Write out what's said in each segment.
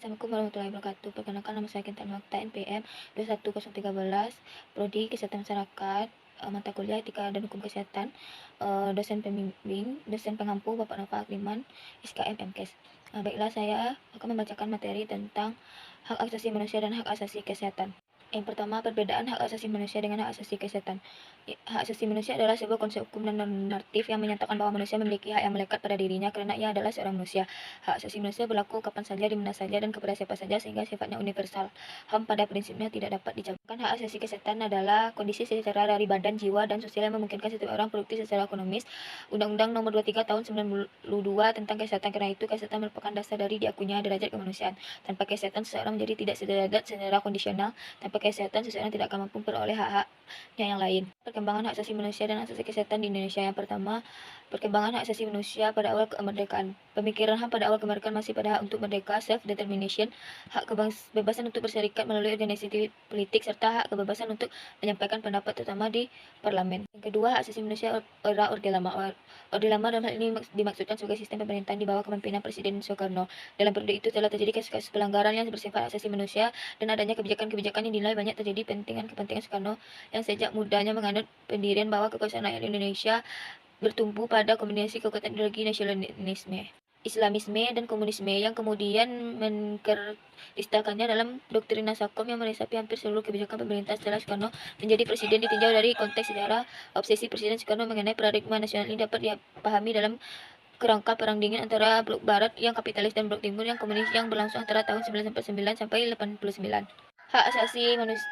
Assalamualaikum warahmatullahi wabarakatuh. Perkenalkan nama saya Kintan Wakta NPM 21013, Prodi Kesehatan Masyarakat, mata kuliah Etika dan Hukum Kesehatan, dosen pembimbing, dosen pengampu Bapak Nova Akliman, SKM MKes. Baiklah, saya akan membacakan materi tentang hak asasi manusia dan hak asasi kesehatan. Yang pertama, perbedaan hak asasi manusia dengan hak asasi kesehatan. Hak asasi manusia adalah sebuah konsep hukum dan normatif yang menyatakan bahwa manusia memiliki hak yang melekat pada dirinya karena ia adalah seorang manusia. Hak asasi manusia berlaku kapan saja, di mana saja, dan kepada siapa saja sehingga sifatnya universal. HAM pada prinsipnya tidak dapat dicabutkan. Hak asasi kesehatan adalah kondisi secara dari badan, jiwa, dan sosial yang memungkinkan setiap orang produktif secara ekonomis. Undang-Undang Nomor 23 Tahun 92 tentang kesehatan, karena itu kesehatan merupakan dasar dari diakuinya derajat kemanusiaan. Tanpa kesehatan, seseorang menjadi tidak sederajat secara kondisional. Tanpa kesehatan, seseorang tidak akan mampu memperoleh hak-haknya yang lain. Perkembangan hak asasi manusia dan hak asasi kesehatan di Indonesia. Yang pertama, perkembangan hak asasi manusia pada awal kemerdekaan. Pemikiran HAM pada awal kemerdekaan masih pada hak untuk merdeka, self-determination, hak kebebasan untuk berserikat melalui organisasi politik, serta hak kebebasan untuk menyampaikan pendapat, terutama di parlemen. Yang kedua, hak asasi manusia era Orde Lama. Orde Lama dalam hal ini dimaksudkan sebagai sistem pemerintahan di bawah kepemimpinan Presiden Soekarno. Dalam periode itu telah terjadi kasus-kasus pelanggaran yang bersifat hak asasi manusia dan adanya kebijakan-kebijakan yang dinilai banyak terjadi kepentingan Soekarno yang sejak mudanya menganut pendirian bahwa kekuasaan rakyat Indonesia bertumbuh pada kombinasi kekuatan ideologi nasionalisme, Islamisme, dan komunisme yang kemudian mengkristalkannya dalam doktrin Nasakom yang meresapi hampir seluruh kebijakan pemerintah setelah Soekarno menjadi presiden. Ditinjau dari konteks sejarah, obsesi Presiden Soekarno mengenai paradigma nasional ini dapat dipahami dalam kerangka perang dingin antara blok barat yang kapitalis dan blok timur yang komunis yang berlangsung antara tahun 1949 sampai 89. Hak asasi manusia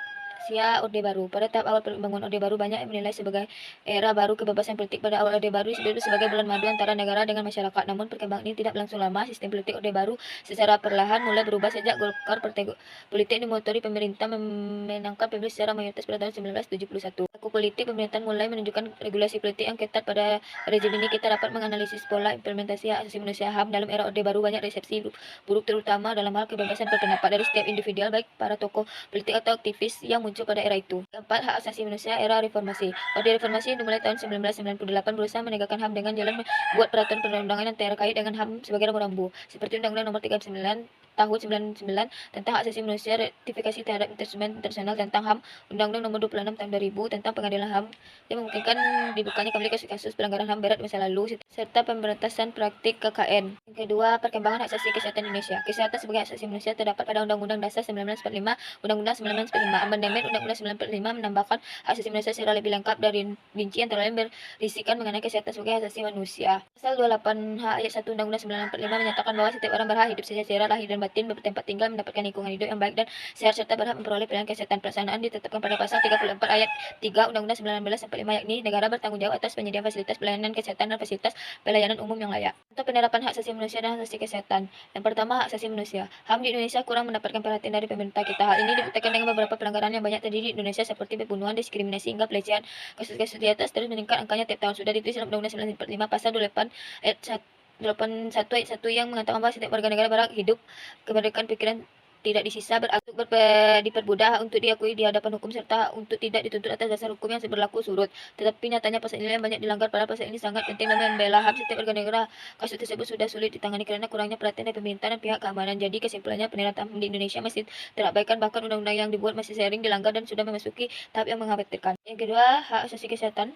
Orde Baru. Pada tahap awal pembangunan Orde Baru, banyak yang menilai sebagai era baru kebebasan politik. Pada awal Orde Baru disebut sebagai bulan madu antara negara dengan masyarakat. Namun perkembangan ini tidak berlangsung lama. Sistem politik Orde Baru secara perlahan mulai berubah sejak Golkar, partai politik dimotori pemerintah, memenangkan pemilu secara mayoritas pada tahun 1971. Laku politik pemerintahan mulai menunjukkan regulasi politik yang ketat. Pada rezim ini kita dapat menganalisis pola implementasi hak asasi manusia HAM dalam era Orde Baru. Banyak resepsi buruk, terutama dalam hal kebebasan berpendapat dari setiap individual, baik para tokoh politik atau aktivis yang muncul pada era itu. Keempat, hak asasi manusia era reformasi. Orde reformasi yang dimulai tahun 1998 berusaha menegakkan HAM dengan jalan membuat peraturan perundang-undangan yang terkait dengan HAM sebagai rambu-rambu, seperti Undang-Undang Nomor 39 Tahun 99 tentang hak asasi manusia, ratifikasi terhadap instrumen internasional tentang HAM, Undang-Undang Nomor 26 Tahun 2000 tentang pengadilan HAM yang memungkinkan dibukanya kembali kasus-kasus pelanggaran HAM berat di masa lalu, serta pemberantasan praktik KKN. Yang kedua, perkembangan hak asasi kesehatan Indonesia. Kesehatan sebagai hak asasi manusia terdapat pada Undang-Undang Dasar 1945, Undang-Undang 1945, Amandemen Undang-Undang 1945 menambahkan hak asasi manusia secara lebih lengkap dari rinci antara lain berisikan mengenai kesehatan sebagai hak asasi manusia. Pasal 28H ayat 1 Undang-Undang 1945 menyatakan bahwa setiap orang berhak hidup secara lahir dan batin, bertempat tinggal, mendapatkan lingkungan hidup yang baik dan sehat, serta berhak memperoleh pelayanan kesehatan. Pelaksanaan ditetapkan pada pasal 34 ayat 3 Undang-Undang 1945, yakni negara bertanggung jawab atas penyediaan fasilitas pelayanan kesehatan dan fasilitas pelayanan umum yang layak. Untuk penerapan hak asasi manusia dan hak asasi kesehatan. Yang pertama, hak asasi manusia. HAM di Indonesia kurang mendapatkan perhatian dari pemerintah kita. Hal ini dibuktikan dengan beberapa pelanggaran yang banyak terjadi di Indonesia, seperti pembunuhan, diskriminasi, hingga pelecehan. Kasus-kasus di atas terus meningkat angkanya tiap tahun. Sudah ditulis dalam Undang-Undang 1945 pasal 28 ayat 81 ayat 1 yang mengatakan bahwa setiap warga negara berhak hidup, kemerdekaan pikiran tidak disisa, diperbudak, untuk diakui di hadapan hukum, serta untuk tidak dituntut atas dasar hukum yang berlaku surut. Tetapi nyatanya pasal ini banyak dilanggar, padahal pasal ini sangat penting dalam membela HAM setiap warga negara. Kasus tersebut sudah sulit ditangani karena kurangnya perhatian dari pemerintah dan pihak keamanan. Jadi kesimpulannya, penerapan HAM di Indonesia masih terabaikan, bahkan undang-undang yang dibuat masih sering dilanggar dan sudah memasuki tahap yang mengkhawatirkan. Yang kedua, hak asasi kesehatan.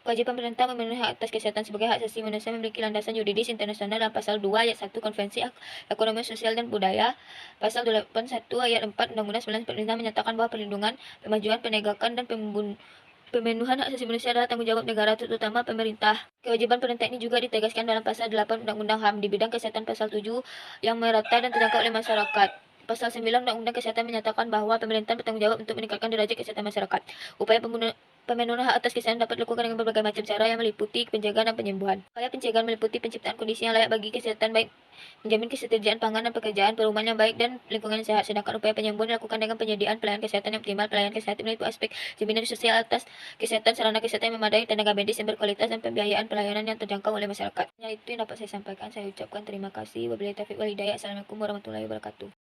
Kewajiban pemerintah memenuhi hak atas kesehatan sebagai hak asasi manusia memiliki landasan yuridis internasional dalam pasal 2 ayat 1 Konvensi Ekonomi Sosial dan Budaya, pasal 81 ayat 4 Undang-Undang 1945 menyatakan bahwa perlindungan, pemajuan, penegakan, dan pemenuhan hak asasi manusia adalah tanggung jawab negara, terutama pemerintah. Kewajiban pemerintah ini juga ditegaskan dalam pasal 8 Undang-Undang HAM di bidang kesehatan, pasal 7 yang merata dan terjangkau oleh masyarakat. Pasal 9 Undang-Undang Kesehatan menyatakan bahwa pemerintah bertanggung jawab untuk meningkatkan derajat kesehatan masyarakat. Upaya pemenuhan hak atas kesehatan dapat dilakukan dengan berbagai macam cara yang meliputi pencegahan dan penyembuhan. Upaya pencegahan meliputi penciptaan kondisi yang layak bagi kesehatan, baik menjamin ketersediaan pangan dan pekerjaan, perumahan yang baik, dan lingkungan yang sehat. Sedangkan upaya penyembuhan dilakukan dengan penyediaan pelayanan kesehatan yang optimal. Pelayanan kesehatan meliputi aspek jaminan sosial atas kesehatan, sarana kesehatan yang memadai, tenaga medis yang berkualitas, dan pembiayaan pelayanan yang terjangkau oleh masyarakat. Itu yang dapat saya sampaikan. Saya ucapkan terima kasih. Wabillahi taufiq wal hidayah. Assalamualaikum warahmatullahi wabarakatuh.